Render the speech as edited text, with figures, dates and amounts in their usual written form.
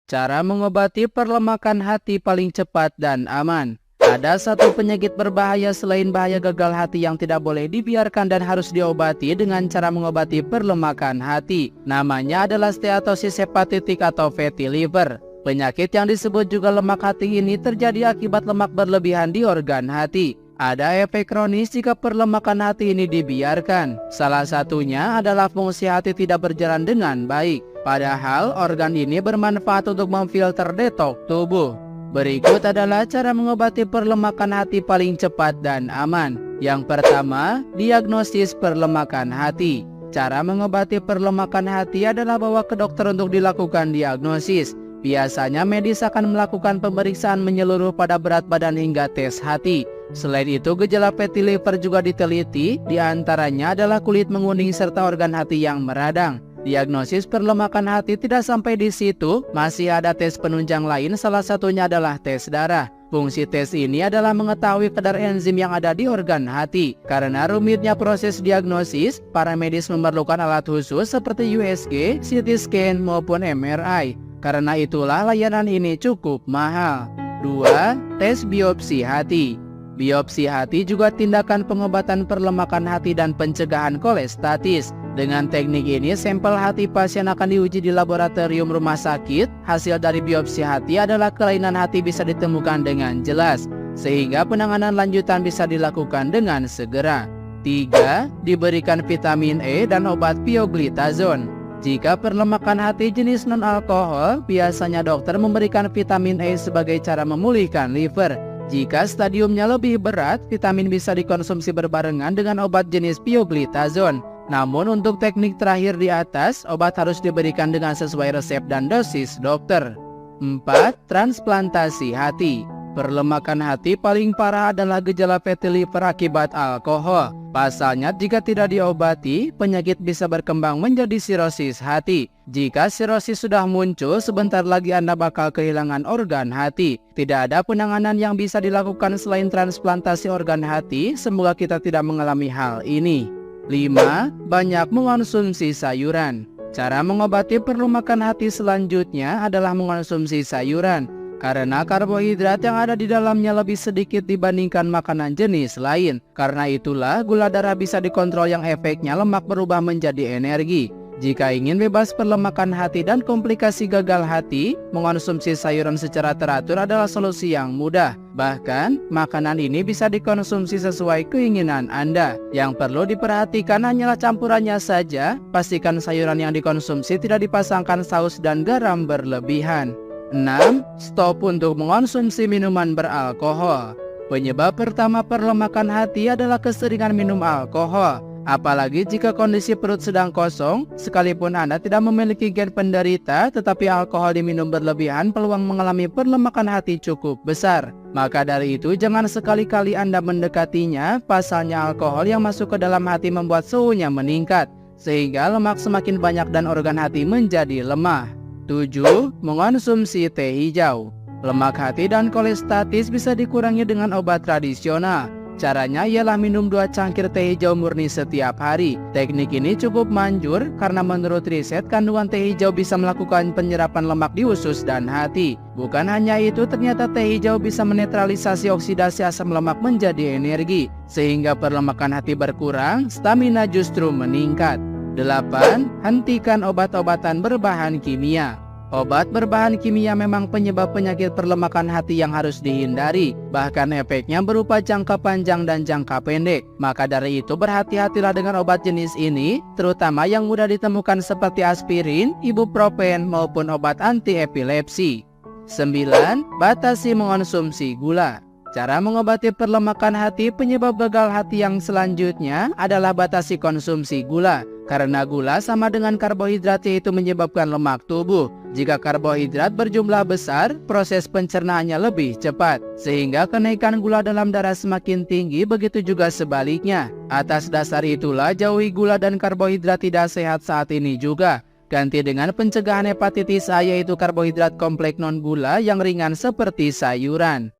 Cara mengobati perlemakan hati paling cepat dan aman. Ada satu penyakit berbahaya selain bahaya gagal hati yang tidak boleh dibiarkan dan harus diobati dengan cara mengobati perlemakan hati. Namanya adalah steatosis hepatitik atau fatty liver. Penyakit yang disebut juga lemak hati ini terjadi akibat lemak berlebihan di organ hati. Ada efek kronis jika perlemakan hati ini dibiarkan. Salah satunya adalah fungsi hati tidak berjalan dengan baik. Padahal organ ini bermanfaat untuk memfilter detoks tubuh. Berikut adalah cara mengobati perlemakan hati paling cepat dan aman. Yang pertama, diagnosis perlemakan hati. Cara mengobati perlemakan hati adalah bawa ke dokter untuk dilakukan diagnosis. Biasanya medis akan melakukan pemeriksaan menyeluruh pada berat badan hingga tes hati. Selain itu, gejala fatty liver juga diteliti, diantaranya adalah kulit menguning serta organ hati yang meradang. Diagnosis perlemakan hati tidak sampai di situ, masih ada tes penunjang lain, salah satunya adalah tes darah. Fungsi tes ini adalah mengetahui kadar enzim yang ada di organ hati. Karena rumitnya proses diagnosis, para medis memerlukan alat khusus seperti USG, CT scan, maupun MRI. Karena itulah layanan ini cukup mahal. 2. Tes biopsi hati. Biopsi hati juga tindakan pengobatan perlemakan hati dan pencegahan kolestatis. Dengan teknik ini, sampel hati pasien akan diuji di laboratorium rumah sakit. Hasil dari biopsi hati adalah kelainan hati bisa ditemukan dengan jelas, sehingga penanganan lanjutan bisa dilakukan dengan segera. 3. Diberikan vitamin E dan obat pioglitazone. Jika perlemakan hati jenis non-alkohol, biasanya dokter memberikan vitamin E sebagai cara memulihkan liver. Jika stadiumnya lebih berat, vitamin bisa dikonsumsi berbarengan dengan obat jenis pioglitazone. Namun untuk teknik terakhir di atas, obat harus diberikan dengan sesuai resep dan dosis dokter. 4. Transplantasi hati. Perlemakan hati paling parah adalah gejala fatty liver akibat alkohol. Pasalnya, jika tidak diobati, penyakit bisa berkembang menjadi sirosis hati. Jika sirosis sudah muncul, sebentar lagi Anda bakal kehilangan organ hati. Tidak ada penanganan yang bisa dilakukan selain transplantasi organ hati. Semoga kita tidak mengalami hal ini. 5. Banyak mengonsumsi sayuran. Cara mengobati perlemakan hati selanjutnya adalah mengonsumsi sayuran. Karena karbohidrat yang ada di dalamnya lebih sedikit dibandingkan makanan jenis lain. Karena itulah gula darah bisa dikontrol yang efeknya lemak berubah menjadi energi. Jika ingin bebas perlemakan hati dan komplikasi gagal hati, mengonsumsi sayuran secara teratur adalah solusi yang mudah. Bahkan, makanan ini bisa dikonsumsi sesuai keinginan Anda. Yang perlu diperhatikan hanyalah campurannya saja. Pastikan sayuran yang dikonsumsi tidak dipasangkan saus dan garam berlebihan. 6. Stop untuk mengonsumsi minuman beralkohol. Penyebab pertama perlemakan hati adalah keseringan minum alkohol. Apalagi jika kondisi perut sedang kosong, sekalipun Anda tidak memiliki gen penderita, tetapi alkohol diminum berlebihan, peluang mengalami perlemakan hati cukup besar. Maka dari itu, jangan sekali-kali Anda mendekatinya, pasalnya alkohol yang masuk ke dalam hati membuat suhunya meningkat, sehingga lemak semakin banyak dan organ hati menjadi lemah. 7. Mengonsumsi teh hijau. Lemak hati dan kolestatis bisa dikurangi dengan obat tradisional. Caranya ialah minum 2 cangkir teh hijau murni setiap hari. Teknik ini cukup manjur karena menurut riset kandungan teh hijau bisa melakukan penyerapan lemak di usus dan hati. Bukan hanya itu, ternyata teh hijau bisa menetralisasi oksidasi asam lemak menjadi energi, sehingga perlemakan hati berkurang, stamina justru meningkat. 8. Hentikan obat-obatan berbahan kimia. Obat berbahan kimia memang penyebab penyakit perlemakan hati yang harus dihindari. Bahkan efeknya berupa jangka panjang dan jangka pendek. Maka dari itu berhati-hatilah dengan obat jenis ini, terutama yang mudah ditemukan seperti aspirin, ibuprofen, maupun obat anti-epilepsi. 9. Batasi mengonsumsi gula. Cara mengobati perlemakan hati penyebab gagal hati yang selanjutnya adalah batasi konsumsi gula. Karena gula sama dengan karbohidrat, yaitu menyebabkan lemak tubuh. Jika karbohidrat berjumlah besar, proses pencernaannya lebih cepat, sehingga kenaikan gula dalam darah semakin tinggi, begitu juga sebaliknya. Atas dasar itulah jauhi gula dan karbohidrat tidak sehat saat ini juga. Ganti dengan pencegahan hepatitis A, yaitu karbohidrat kompleks non gula yang ringan seperti sayuran.